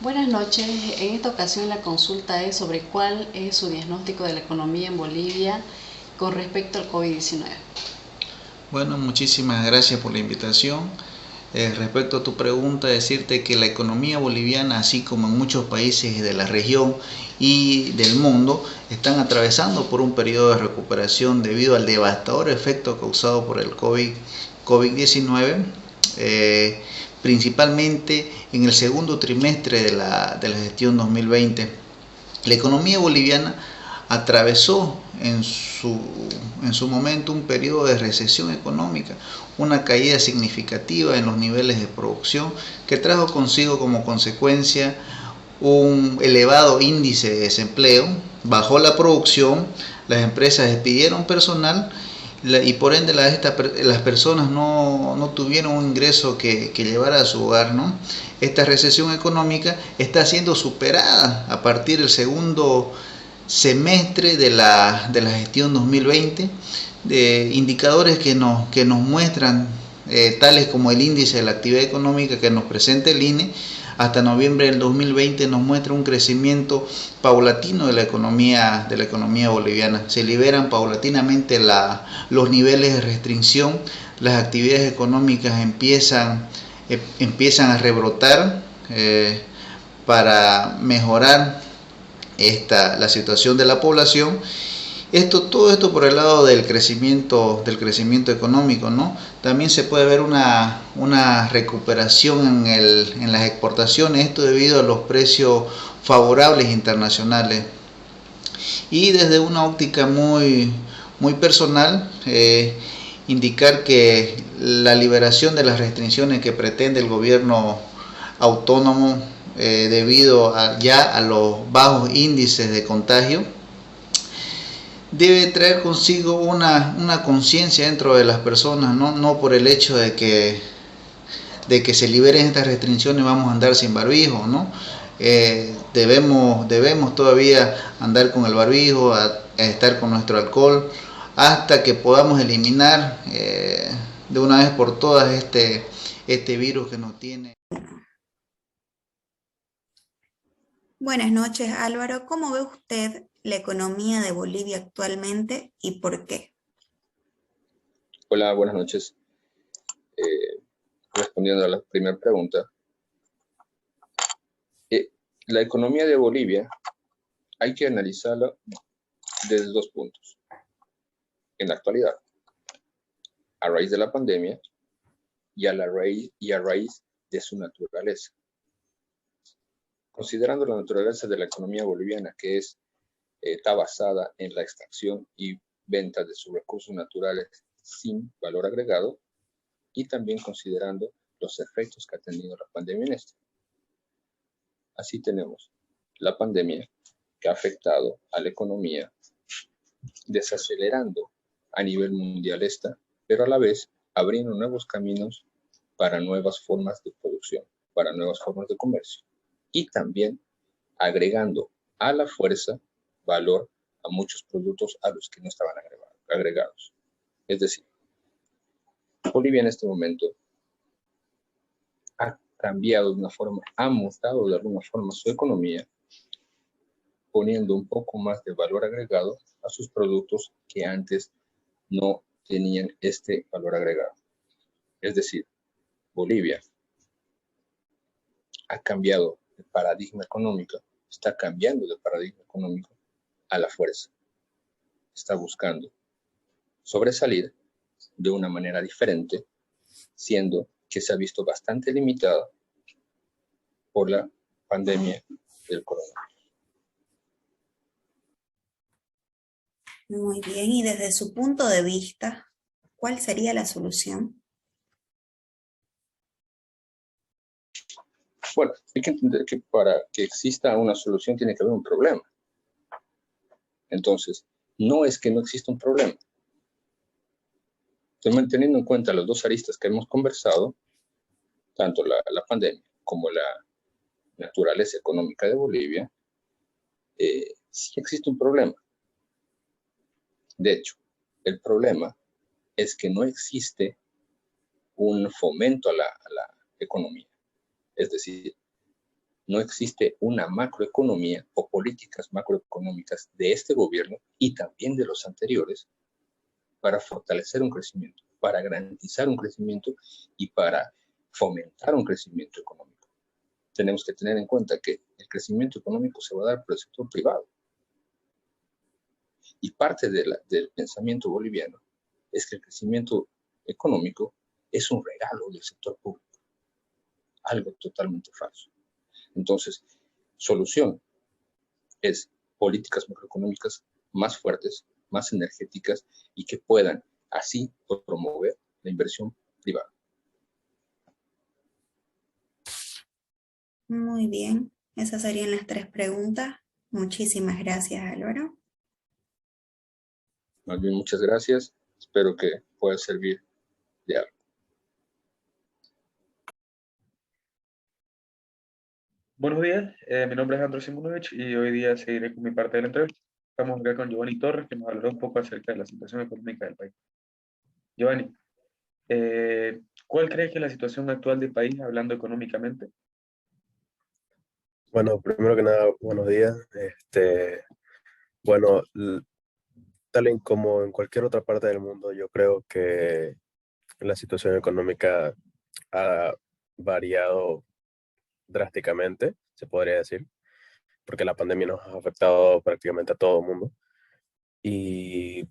Buenas noches. En esta ocasión la consulta es sobre cuál es su diagnóstico de la economía en Bolivia con respecto al COVID-19. Bueno, muchísimas gracias por la invitación. Respecto a tu pregunta, decirte que la economía boliviana, así como en muchos países de la región y del mundo, están atravesando por un periodo de recuperación debido al devastador efecto causado por el COVID-19, principalmente en el segundo trimestre de la gestión 2020. La economía boliviana atravesó en su momento un periodo de recesión económica, una caída significativa en los niveles de producción que trajo consigo como consecuencia un elevado índice de desempleo, bajó la producción, las empresas despidieron personal y por ende las personas no tuvieron un ingreso que llevar a su hogar, ¿no? Esta recesión económica está siendo superada a partir del segundo semestre de la gestión 2020, de indicadores que nos muestran, tales como el índice de la actividad económica que nos presenta el INE, hasta noviembre del 2020 nos muestra un crecimiento paulatino de la economía boliviana. Se liberan paulatinamente los niveles de restricción, las actividades económicas empiezan a rebrotar, para mejorar la situación de la población. Todo esto por el lado del crecimiento económico, ¿no? También se puede ver una recuperación en las exportaciones, esto debido a los precios favorables internacionales. Y desde una óptica muy personal, indicar que la liberación de las restricciones que pretende el gobierno autónomo, debido ya a los bajos índices de contagio, debe traer consigo una conciencia dentro de las personas, no por el hecho de que se liberen estas restricciones vamos a andar sin barbijo, ¿no? Debemos todavía andar con el barbijo, a estar con nuestro alcohol, hasta que podamos eliminar, de una vez por todas este virus que nos tiene. Buenas noches, Álvaro. ¿Cómo ve usted la economía de Bolivia actualmente y por qué? Hola, buenas noches. Respondiendo a la primera pregunta, la economía de Bolivia hay que analizarla desde dos puntos. En la actualidad, a raíz de la pandemia y a raíz de su naturaleza. Considerando la naturaleza de la economía boliviana, que está basada en la extracción y venta de sus recursos naturales sin valor agregado, y también considerando los efectos que ha tenido la pandemia en esto. Así tenemos la pandemia que ha afectado a la economía, desacelerando a nivel mundial esta, pero a la vez abriendo nuevos caminos para nuevas formas de producción, para nuevas formas de comercio, y también agregando a la fuerza valor a muchos productos a los que no estaban agregados. Es decir, Bolivia en este momento ha cambiado de una forma, ha mutado de alguna forma su economía, poniendo un poco más de valor agregado a sus productos que antes no tenían este valor agregado. Es decir, Bolivia ha cambiado de paradigma económico, está cambiando de paradigma económico a la fuerza. Está buscando sobresalir de una manera diferente, siendo que se ha visto bastante limitada por la pandemia del coronavirus. Muy bien, y desde su punto de vista, ¿cuál sería la solución? Bueno, hay que entender que para que exista una solución tiene que haber un problema. Entonces, no es que no exista un problema. Teniendo en cuenta las dos aristas que hemos conversado, tanto la pandemia como la naturaleza económica de Bolivia, sí existe un problema. De hecho, el problema es que no existe un fomento a la economía. Es decir, no existe una macroeconomía o políticas macroeconómicas de este gobierno y también de los anteriores para fortalecer un crecimiento, para garantizar un crecimiento y para fomentar un crecimiento económico. Tenemos que tener en cuenta que el crecimiento económico se va a dar por el sector privado. Y parte del pensamiento boliviano es que el crecimiento económico es un regalo del sector público. Algo totalmente falso. Entonces, solución es políticas macroeconómicas más fuertes, más energéticas y que puedan así promover la inversión privada. Muy bien, esas serían las 3 preguntas. Muchísimas gracias, Álvaro. Más bien, muchas gracias. Espero que pueda servir de algo. Buenos días, mi nombre es Andrés Simonovich y hoy día seguiré con mi parte de la entrevista. Estamos acá con Giovanni Torres, que nos hablará un poco acerca de la situación económica del país. Giovanni, ¿cuál crees que es la situación actual del país hablando económicamente? Bueno, primero que nada, buenos días. Bueno, tal y como en cualquier otra parte del mundo, yo creo que la situación económica ha variado drásticamente, se podría decir, porque la pandemia nos ha afectado prácticamente a todo el mundo.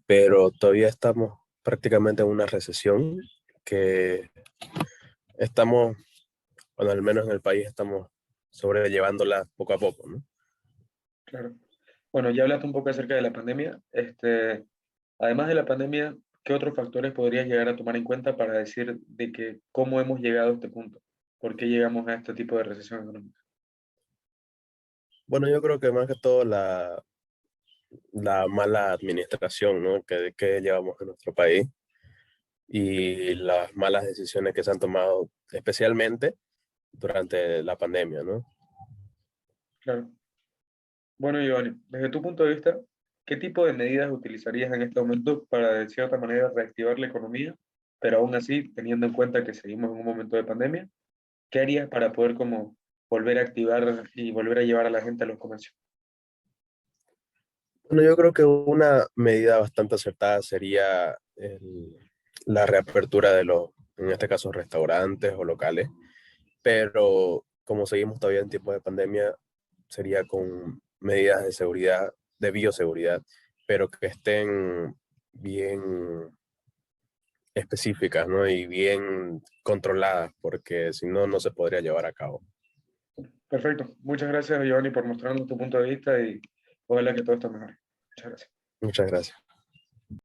Pero todavía estamos prácticamente en una recesión que estamos, bueno, al menos en el país estamos sobrellevándola poco a poco, ¿no? Claro. Bueno, ya hablaste un poco acerca de la pandemia. Además de la pandemia, ¿qué otros factores podrías llegar a tomar en cuenta para decir de que cómo hemos llegado a este punto? ¿Por qué llegamos a este tipo de recesión económica? Bueno, yo creo que más que todo la mala administración, ¿no? que llevamos en nuestro país y las malas decisiones que se han tomado, especialmente durante la pandemia, ¿no? Claro. Bueno, Giovanni, desde tu punto de vista, ¿qué tipo de medidas utilizarías en este momento para, de cierta manera, reactivar la economía, pero aún así, teniendo en cuenta que seguimos en un momento de pandemia, ¿qué harías para poder como volver a activar y volver a llevar a la gente a los comercios? Bueno, yo creo que una medida bastante acertada sería la reapertura de en este caso, restaurantes o locales, pero como seguimos todavía en tiempos de pandemia, sería con medidas de seguridad, de bioseguridad, pero que estén bien específicas, ¿no? Y bien controladas, porque si no, no se podría llevar a cabo. Perfecto. Muchas gracias, Giovanni, por mostrarnos tu punto de vista y ojalá que todo esté mejor. Muchas gracias. Muchas gracias.